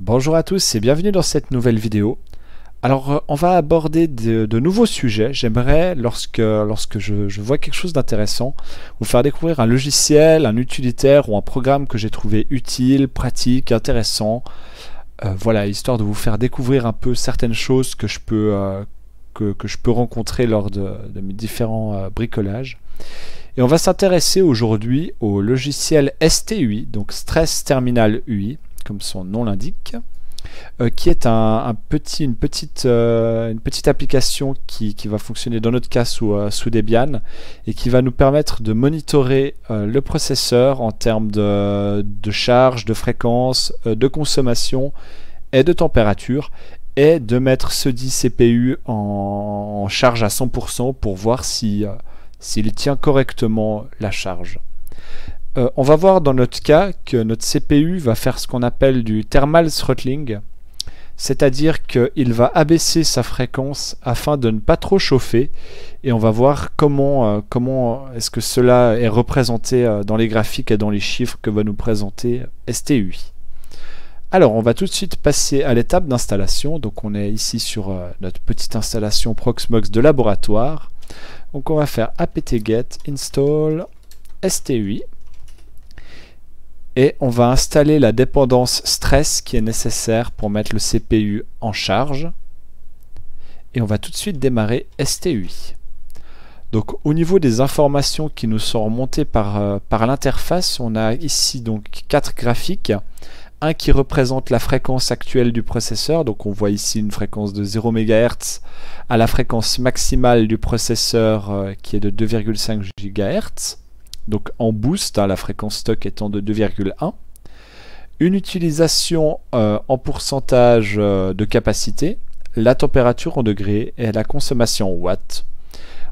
Bonjour à tous et bienvenue dans cette nouvelle vidéo. Alors on va aborder de nouveaux sujets. J'aimerais, lorsque je vois quelque chose d'intéressant, vous faire découvrir un logiciel, un utilitaire ou un programme que j'ai trouvé utile, pratique, intéressant. Voilà, histoire de vous faire découvrir un peu certaines choses que je peux rencontrer lors de mes différents bricolages. Et on va s'intéresser aujourd'hui au logiciel STUI, donc Stress Terminal UI, comme son nom l'indique, qui est une petite application qui va fonctionner dans notre cas sous Debian et qui va nous permettre de monitorer le processeur en termes de charge, de fréquence, de consommation et de température, et de mettre ce dit CPU en charge à 100% pour voir s'il tient correctement la charge. On va voir dans notre cas que notre CPU va faire ce qu'on appelle du thermal throttling, c'est-à-dire qu'il va abaisser sa fréquence afin de ne pas trop chauffer, et on va voir comment est-ce que cela est représenté dans les graphiques et dans les chiffres que va nous présenter STUI. Alors on va tout de suite passer à l'étape d'installation. Donc on est ici sur notre petite installation Proxmox de laboratoire. Donc on va faire apt-get install STUI. Et on va installer la dépendance stress qui est nécessaire pour mettre le CPU en charge. Et on va tout de suite démarrer STUI. Donc au niveau des informations qui nous sont remontées par l'interface, on a ici donc 4 graphiques. Un qui représente la fréquence actuelle du processeur. Donc on voit ici une fréquence de 0 MHz à la fréquence maximale du processeur qui est de 2,5 GHz. Donc en boost, la fréquence stock étant de 2,1. Une utilisation en pourcentage de capacité, la température en degrés et la consommation en watts.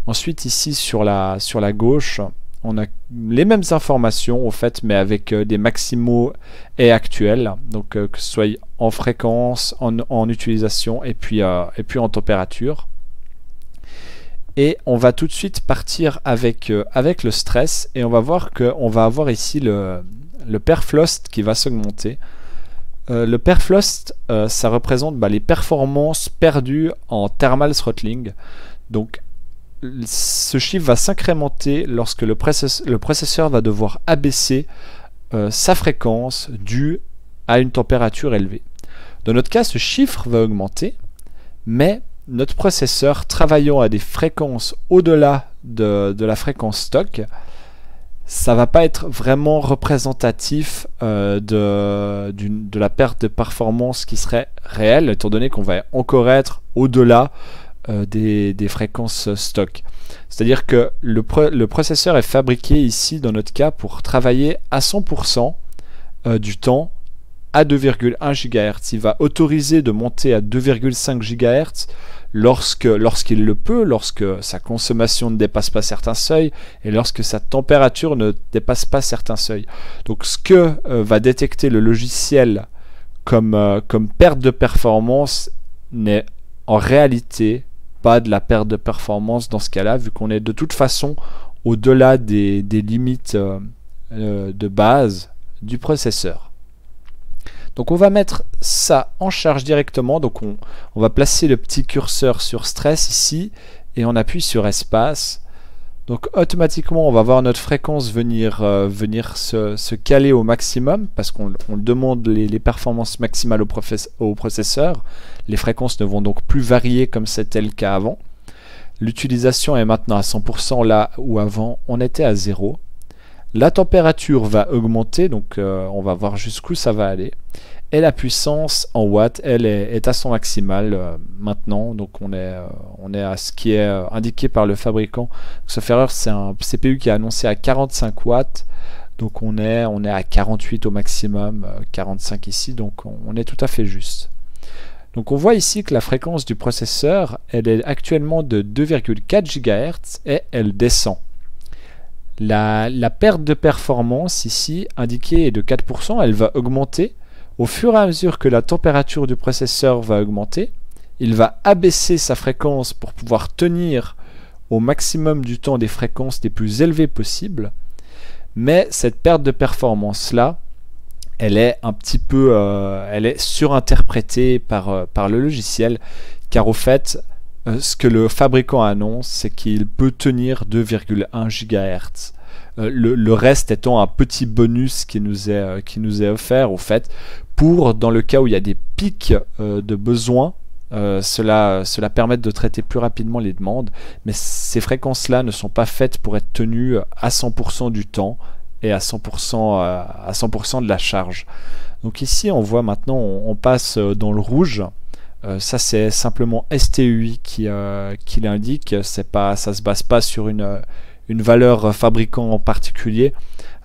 Ensuite ici sur la gauche, on a les mêmes informations au fait, mais avec des maximaux et actuels, donc que ce soit en fréquence, en utilisation et puis en température. Et on va tout de suite partir avec le stress, et on va voir qu'on va avoir ici le perflost qui va s'augmenter. Le perflost, ça représente les performances perdues en thermal throttling. Donc ce chiffre va s'incrémenter lorsque le processeur va devoir abaisser sa fréquence due à une température élevée. Dans notre cas, ce chiffre va augmenter, mais notre processeur travaillant à des fréquences au-delà de la fréquence stock, ça va pas être vraiment représentatif de la perte de performance qui serait réelle, étant donné qu'on va encore être au-delà des fréquences stock. C'est-à-dire que le processeur est fabriqué ici, dans notre cas, pour travailler à 100% du temps à 2,1 GHz. Il va autoriser de monter à 2,5 GHz lorsqu'il le peut, lorsque sa consommation ne dépasse pas certains seuils et lorsque sa température ne dépasse pas certains seuils. Donc ce que va détecter le logiciel comme perte de performance n'est en réalité pas de la perte de performance dans ce cas-là, vu qu'on est de toute façon au-delà des limites de base du processeur. Donc on va mettre ça en charge directement. Donc on va placer le petit curseur sur stress ici et on appuie sur espace. Donc automatiquement on va voir notre fréquence venir se caler au maximum, parce qu'on demande les performances maximales au processeur. Les fréquences ne vont donc plus varier comme c'était le cas avant. L'utilisation est maintenant à 100% là où avant on était à 0. La température va augmenter, donc on va voir jusqu'où ça va aller. Et la puissance en watts, elle est à son maximal maintenant. Donc on est à ce qui est indiqué par le fabricant. Sauf erreur, c'est un CPU qui est annoncé à 45 watts. Donc on est à 48 au maximum, 45 ici. Donc on est tout à fait juste. Donc on voit ici que la fréquence du processeur, elle est actuellement de 2,4 GHz et elle descend. La perte de performance ici indiquée est de 4%, elle va augmenter. Au fur et à mesure que la température du processeur va augmenter, il va abaisser sa fréquence pour pouvoir tenir au maximum du temps des fréquences les plus élevées possibles. Mais cette perte de performance là, elle est un petit peu elle est surinterprétée par le logiciel, car au fait, ce que le fabricant annonce, c'est qu'il peut tenir 2,1 GHz. Le reste étant un petit bonus qui nous est offert, au fait, pour, dans le cas où il y a des pics de besoin, cela permet de traiter plus rapidement les demandes, mais ces fréquences-là ne sont pas faites pour être tenues à 100% du temps et à 100% de la charge. Donc ici, on voit maintenant, on passe dans le rouge. Ça, c'est simplement STUI qui l'indique. Ça se base pas sur une valeur fabricant en particulier.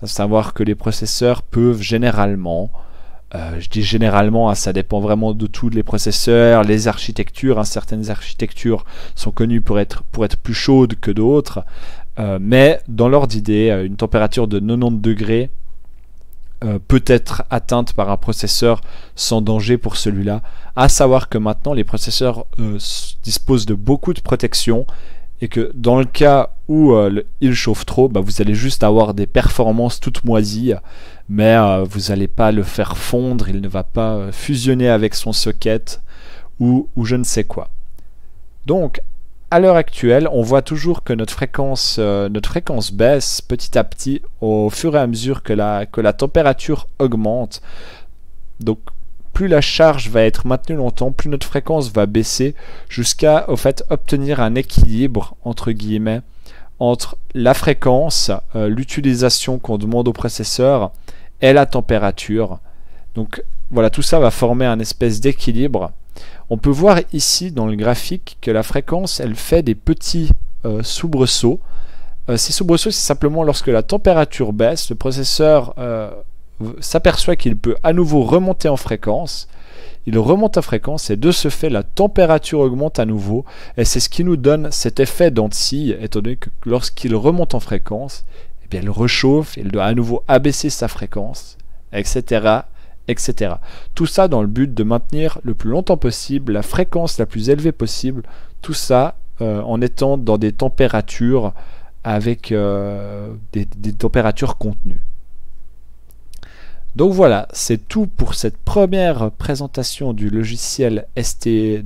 À savoir que les processeurs peuvent généralement, je dis généralement, ça dépend vraiment de tous les processeurs, les architectures. Certaines architectures sont connues pour être plus chaudes que d'autres. Mais dans l'ordre d'idée, une température de 90 degrés peut être atteinte par un processeur sans danger pour celui-là. À savoir que maintenant les processeurs disposent de beaucoup de protection, et que dans le cas où il chauffe trop, vous allez juste avoir des performances toutes moisies, mais vous n'allez pas le faire fondre, il ne va pas fusionner avec son socket ou je ne sais quoi. Donc à l'heure actuelle, on voit toujours que notre fréquence baisse petit à petit au fur et à mesure que la température augmente. Donc plus la charge va être maintenue longtemps, plus notre fréquence va baisser, jusqu'à au fait obtenir un équilibre entre guillemets entre la fréquence, l'utilisation qu'on demande au processeur et la température. Donc voilà, tout ça va former un espèce d'équilibre. On peut voir ici dans le graphique que la fréquence, elle fait des petits soubresauts. Ces soubresauts, c'est simplement lorsque la température baisse, le processeur s'aperçoit qu'il peut à nouveau remonter en fréquence. Il remonte en fréquence et de ce fait, la température augmente à nouveau. Et c'est ce qui nous donne cet effet dent de scie, étant donné que lorsqu'il remonte en fréquence, eh bien, il rechauffe, il doit à nouveau abaisser sa fréquence, etc. etc. Tout ça dans le but de maintenir le plus longtemps possible la fréquence la plus élevée possible, tout ça en étant dans des températures avec des températures contenues. Donc voilà, c'est tout pour cette première présentation du logiciel STUI,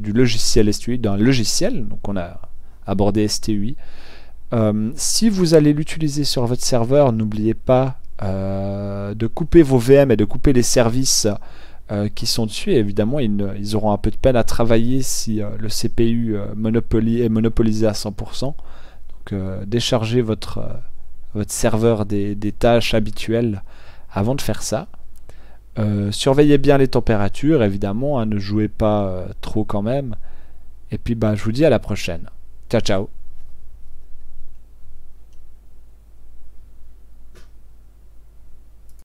d'un logiciel. Donc on a abordé STUI. Si vous allez l'utiliser sur votre serveur, n'oubliez pas de couper vos VM et de couper les services qui sont dessus. Et évidemment, ils auront un peu de peine à travailler si le CPU est monopolisé à 100%. Donc déchargez votre serveur des tâches habituelles avant de faire ça. Surveillez bien les températures, évidemment, hein, ne jouez pas trop quand même. Et puis je vous dis à la prochaine. Ciao ciao.